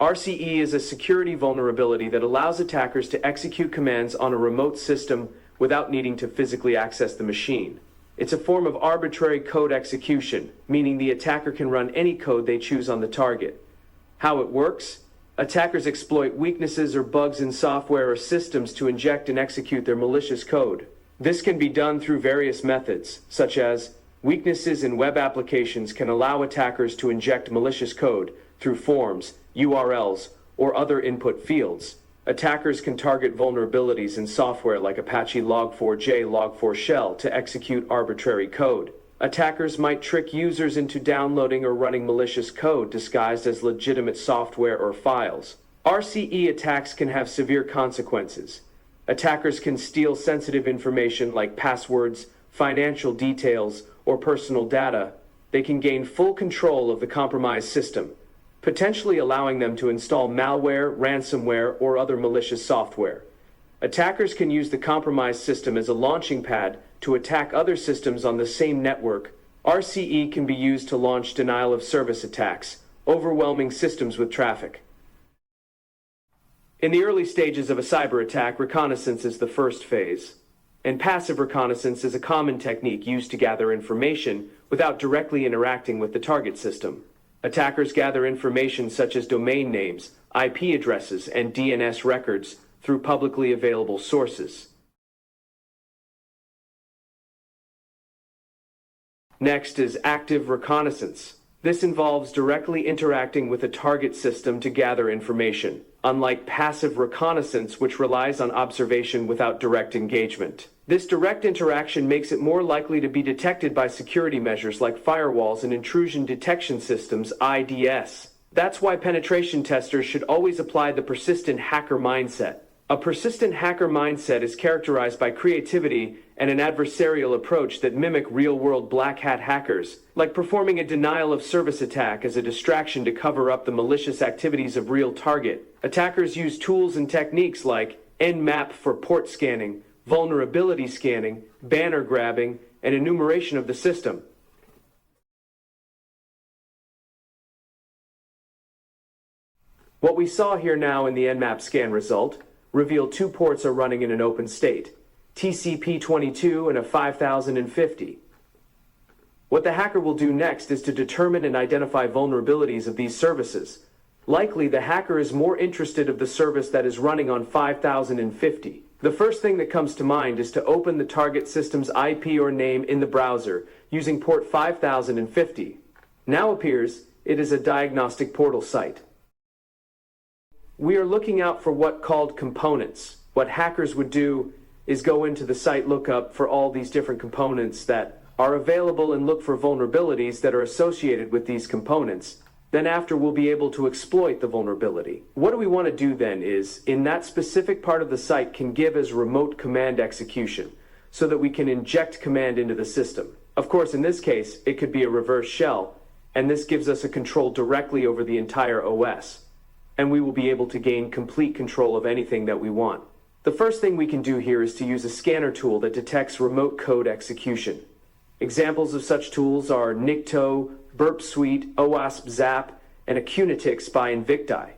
RCE is a security vulnerability that allows attackers to execute commands on a remote system without needing to physically access the machine. It's a form of arbitrary code execution, meaning the attacker can run any code they choose on the target. How it works? Attackers exploit weaknesses or bugs in software or systems to inject and execute their malicious code. This can be done through various methods, such as weaknesses in web applications can allow attackers to inject malicious code through forms, URLs, or other input fields. Attackers can target vulnerabilities in software like Apache Log4j Log4 Shell to execute arbitrary code. Attackers might trick users into downloading or running malicious code disguised as legitimate software or files. RCE attacks can have severe consequences. Attackers can steal sensitive information like passwords, financial details, or personal data. They can gain full control of the compromised system, potentially allowing them to install malware, ransomware, or other malicious software. Attackers can use the compromised system as a launching pad to attack other systems on the same network. RCE can be used to launch denial-of-service attacks, overwhelming systems with traffic. In the early stages of a cyber attack, reconnaissance is the first phase. And passive reconnaissance is a common technique used to gather information without directly interacting with the target system. Attackers gather information such as domain names, IP addresses, and DNS records through publicly available sources. Next is active reconnaissance. This involves directly interacting with a target system to gather information, unlike passive reconnaissance, which relies on observation without direct engagement. This direct interaction makes it more likely to be detected by security measures like firewalls and intrusion detection systems, IDS. That's why penetration testers should always apply the persistent hacker mindset. A persistent hacker mindset is characterized by creativity and an adversarial approach that mimic real-world black hat hackers, like performing a denial-of-service attack as a distraction to cover up the malicious activities of real target. Attackers use tools and techniques like Nmap for port scanning, vulnerability scanning, banner grabbing, and enumeration of the system. What we saw here now in the Nmap scan result revealed two ports are running in an open state, TCP22 and a 5050. What the hacker will do next is to determine and identify vulnerabilities of these services. Likely, the hacker is more interested in the service that is running on 5050. The first thing that comes to mind is to open the target system's IP or name in the browser using port 5050. Now appears it is a diagnostic portal site. We are looking out for what called components. What hackers would do is go into the site lookup for all these different components that are available and look for vulnerabilities that are associated with these components. Then after, we'll be able to exploit the vulnerability. What do we want to do then is, in that specific part of the site can give as remote command execution so that we can inject command into the system. Of course, in this case, it could be a reverse shell, and this gives us a control directly over the entire OS. And we will be able to gain complete control of anything that we want. The first thing we can do here is to use a scanner tool that detects remote code execution. Examples of such tools are Nikto, Burp Suite, OWASP Zap, and Acunetix by Invicti.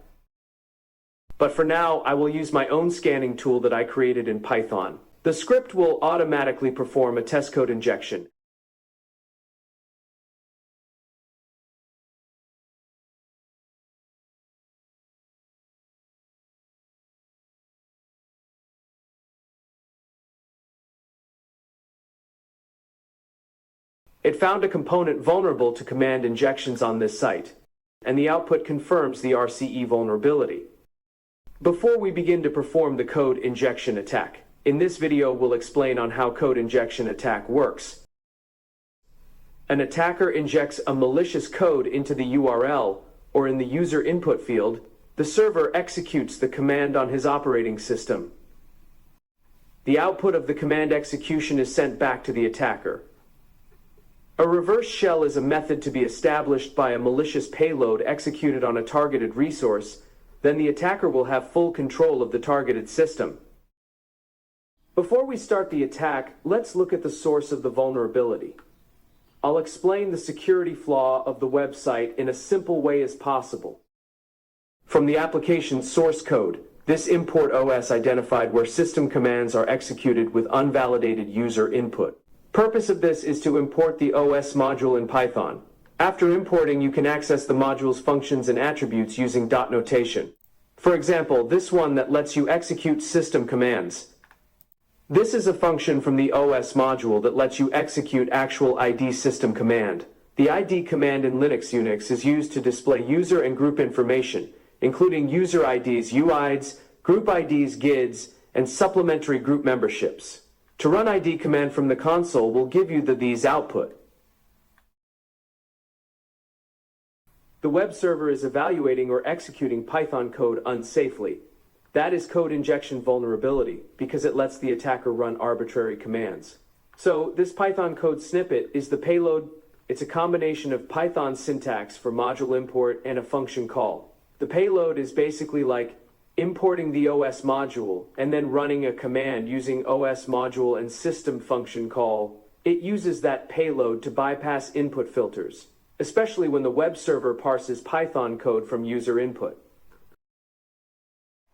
But for now, I will use my own scanning tool that I created in Python. The script will automatically perform a test code injection. It found a component vulnerable to command injections on this site, and the output confirms the RCE vulnerability. Before we begin to perform the code injection attack, in this video we'll explain on how code injection attack works. An attacker injects a malicious code into the URL or in the user input field. The server executes the command on his operating system. The output of the command execution is sent back to the attacker. A reverse shell is a method to be established by a malicious payload executed on a targeted resource. Then the attacker will have full control of the targeted system. Before we start the attack, let's look at the source of the vulnerability. I'll explain the security flaw of the website in a simple way as possible. From the application's source code, this import OS identified where system commands are executed with unvalidated user input. Purpose of this is to import the OS module in Python. After importing, you can access the module's functions and attributes using dot notation. For example, this one that lets you execute system commands. This is a function from the OS module that lets you execute actual ID system command. The ID command in Linux Unix is used to display user and group information, including user IDs, UIDs, group IDs, GIDs, and supplementary group memberships. To run ID command from the console will give you these output. The web server is evaluating or executing Python code unsafely. That is code injection vulnerability because it lets the attacker run arbitrary commands. So this Python code snippet is the payload. It's a combination of Python syntax for module import and a function call. The payload is basically like importing the OS module and then running a command using OS module and system function call. It uses that payload to bypass input filters, especially when the web server parses Python code from user input.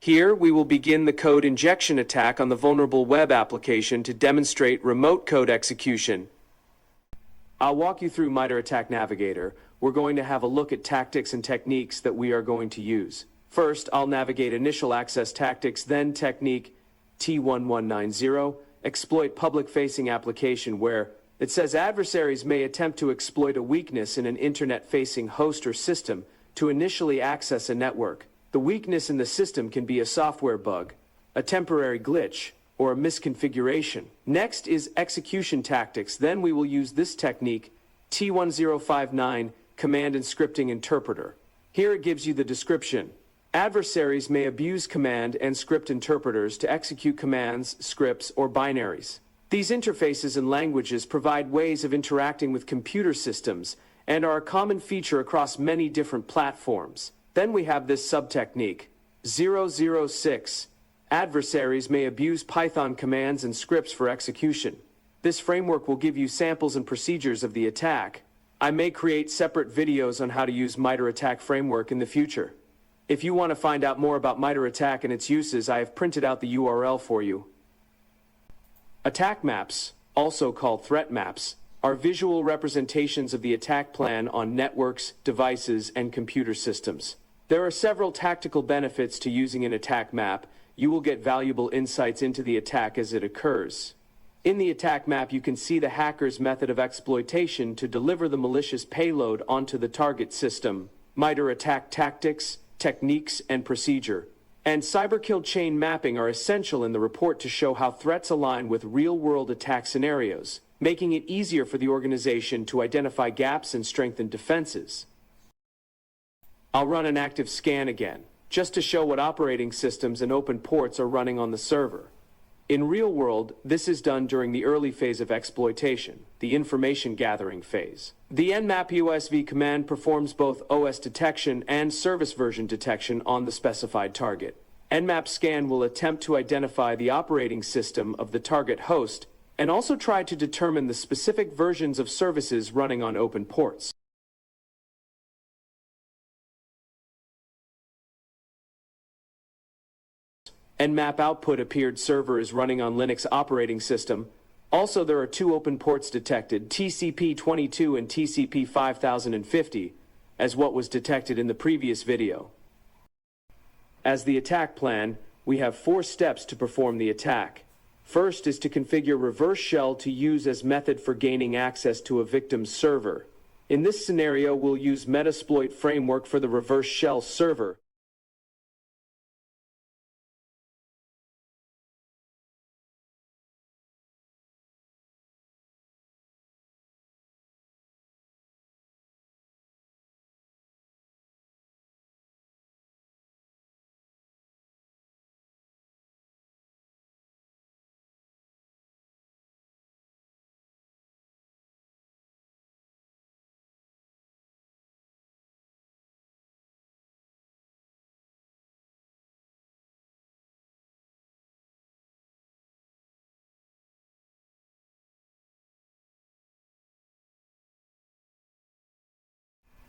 Here, we will begin the code injection attack on the vulnerable web application to demonstrate remote code execution. I'll walk you through MITRE ATT&CK Navigator. We're going to have a look at tactics and techniques that we are going to use. First, I'll navigate initial access tactics, then technique T1190, exploit public-facing application, where it says adversaries may attempt to exploit a weakness in an internet-facing host or system to initially access a network. The weakness in the system can be a software bug, a temporary glitch, or a misconfiguration. Next is execution tactics. Then we will use this technique, T1059, Command and Scripting Interpreter. Here it gives you the description. Adversaries may abuse command and script interpreters to execute commands, scripts, or binaries. These interfaces and languages provide ways of interacting with computer systems and are a common feature across many different platforms. Then we have this sub-technique, 006. Adversaries may abuse Python commands and scripts for execution. This framework will give you samples and procedures of the attack. I may create separate videos on how to use MITRE ATT&CK framework in the future. If you want to find out more about MITRE ATT&CK and its uses, I have printed out the URL for you. Attack maps, also called threat maps, are visual representations of the attack plan on networks, devices, and computer systems. There are several tactical benefits to using an attack map. You will get valuable insights into the attack as it occurs. In the attack map, you can see the hacker's method of exploitation to deliver the malicious payload onto the target system, MITRE ATT&CK tactics, techniques, and procedure. And cyberkill chain mapping are essential in the report to show how threats align with real-world attack scenarios, making it easier for the organization to identify gaps and strengthen defenses. I'll run an active scan again, just to show what operating systems and open ports are running on the server. In real world, this is done during the early phase of exploitation, the information gathering phase. The nmap USV command performs both OS detection and service version detection on the specified target. Nmap scan will attempt to identify the operating system of the target host and also try to determine the specific versions of services running on open ports. Nmap output appeared server is running on Linux operating system. Also, there are two open ports detected, TCP22 and TCP 5050, as what was detected in the previous video. As the attack plan, we have 4 steps to perform the attack. First is to configure reverse shell to use as method for gaining access to a victim's server. In this scenario, we'll use Metasploit framework for the reverse shell server.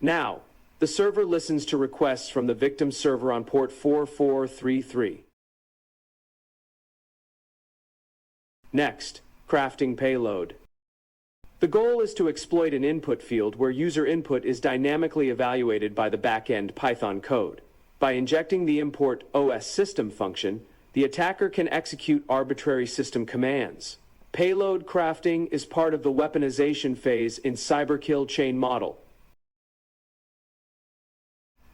Now, The server listens to requests from the victim server on port 4433. Next, crafting payload. The goal is to exploit an input field where user input is dynamically evaluated by the back-end Python code. By injecting the import OS system function, the attacker can execute arbitrary system commands. Payload crafting is part of the weaponization phase in cyberkill chain model.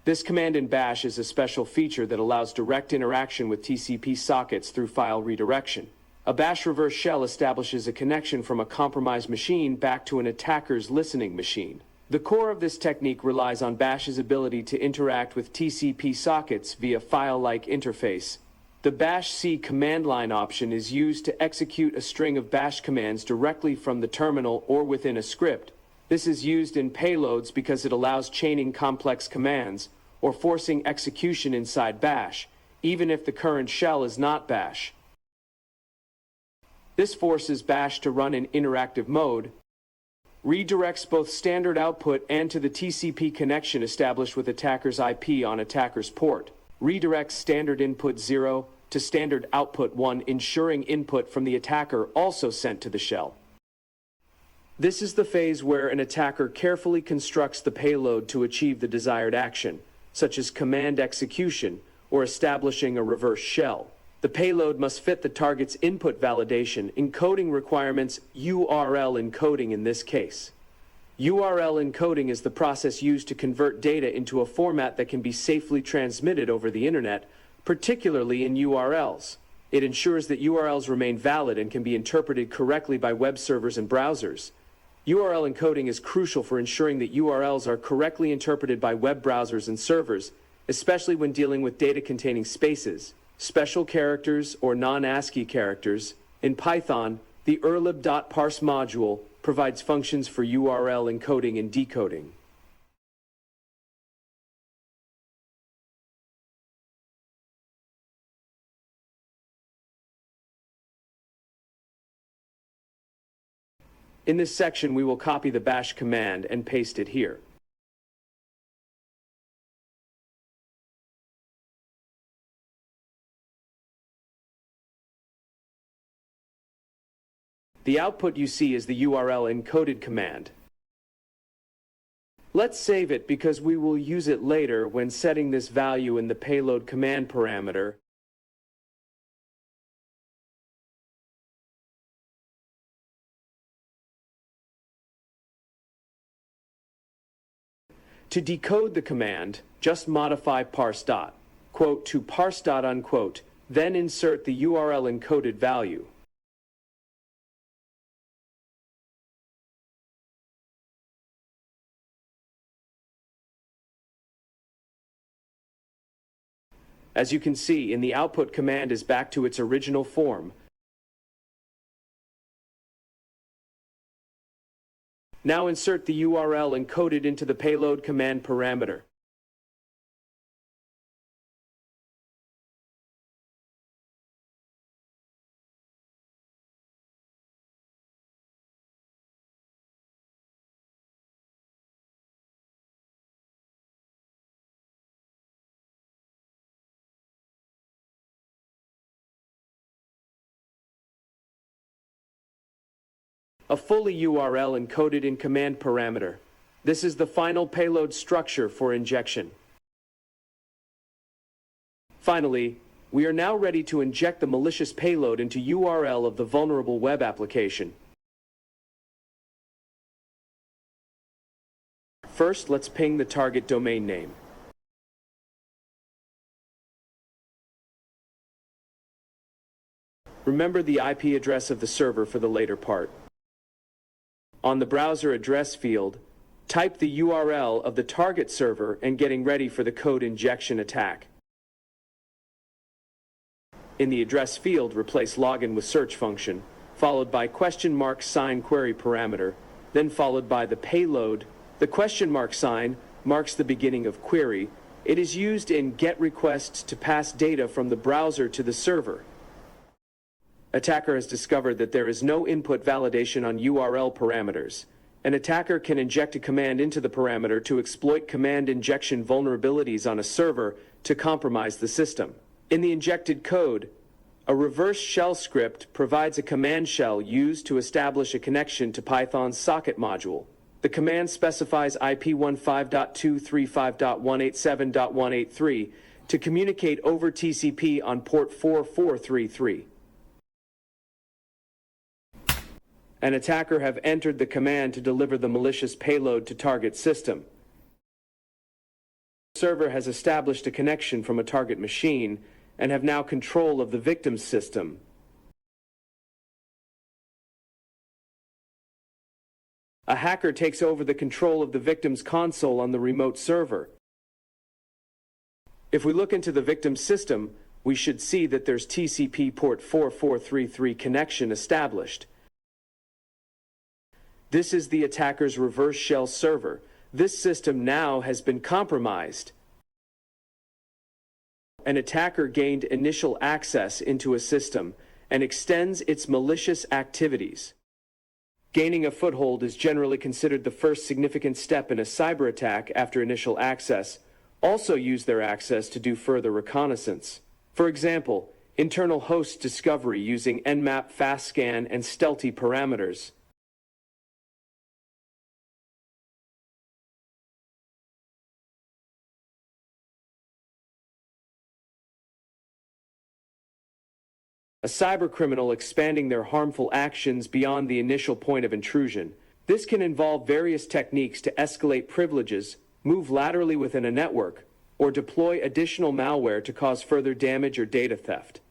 This command in Bash is a special feature that allows direct interaction with TCP sockets through file redirection. A Bash reverse shell establishes a connection from a compromised machine back to an attacker's listening machine. The core of this technique relies on Bash's ability to interact with TCP sockets via file-like interface. The Bash C command line option is used to execute a string of Bash commands directly from the terminal or within a script. This is used in payloads because it allows chaining complex commands or forcing execution inside Bash, even if the current shell is not Bash. This forces Bash to run in interactive mode, redirects both standard output and to the TCP connection established with attacker's IP on attacker's port, redirects standard input 0 to standard output 1, ensuring input from the attacker also sent to the shell. This is the phase where an attacker carefully constructs the payload to achieve the desired action, such as command execution or establishing a reverse shell. The payload must fit the target's input validation, encoding requirements, URL encoding in this case. URL encoding is the process used to convert data into a format that can be safely transmitted over the internet, particularly in URLs. It ensures that URLs remain valid and can be interpreted correctly by web servers and browsers. URL encoding is crucial for ensuring that URLs are correctly interpreted by web browsers and servers, especially when dealing with data containing spaces, special characters, or non-ASCII characters. In Python, the urlib.parse module provides functions for URL encoding and decoding. In this section, we will copy the bash command and paste it here. The output you see is the URL encoded command. Let's save it because we will use it later when setting this value in the payload command parameter. To decode the command, just modify parse dot, quote, to parse dot unquote, then insert the URL encoded value. As you can see, in the output command is back to its original form. Now insert the URL encoded into the payload command parameter. A fully URL encoded in command parameter. This is the final payload structure for injection. Finally, we are now ready to inject the malicious payload into URL of the vulnerable web application. First, let's ping the target domain name. Remember the IP address of the server for the later part. On the browser address field, type the URL of the target server and getting ready for the code injection attack. In the address field, replace login with search function, followed by question mark sign query parameter, then followed by the payload. The question mark sign marks the beginning of query. It is used in GET requests to pass data from the browser to the server. Attacker has discovered that there is no input validation on URL parameters. An attacker can inject a command into the parameter to exploit command injection vulnerabilities on a server to compromise the system. In the injected code, a reverse shell script provides a command shell used to establish a connection to Python's socket module. The command specifies IP 15.235.187.183 to communicate over TCP on port 4433. An attacker have entered the command to deliver the malicious payload to target system. The server has established a connection from a target machine and have now control of the victim's system. A hacker takes over the control of the victim's console on the remote server. If we look into the victim's system, we should see that there's TCP port 4433 connection established. This is the attacker's reverse shell server. This system now has been compromised. An attacker gained initial access into a system and extends its malicious activities. Gaining a foothold is generally considered the first significant step in a cyber attack after initial access. Also use their access to do further reconnaissance. For example, internal host discovery using Nmap fast scan and stealthy parameters. A cybercriminal expanding their harmful actions beyond the initial point of intrusion. This can involve various techniques to escalate privileges, move laterally within a network, or deploy additional malware to cause further damage or data theft.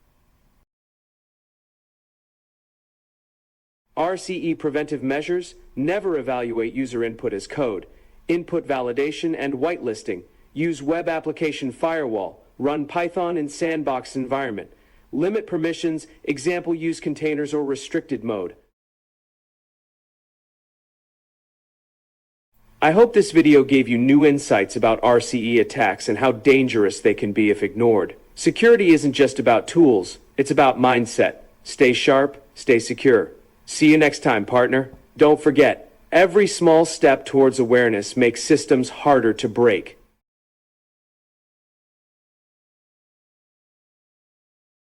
RCE preventive measures never evaluate user input as code. Input validation and whitelisting. Use web application firewall. Run Python in sandbox environment. Limit permissions, example use containers or restricted mode. I hope this video gave you new insights about RCE attacks and how dangerous they can be if ignored. Security isn't just about tools, it's about mindset. Stay sharp, stay secure. See you next time, partner. Don't forget, every small step towards awareness makes systems harder to break.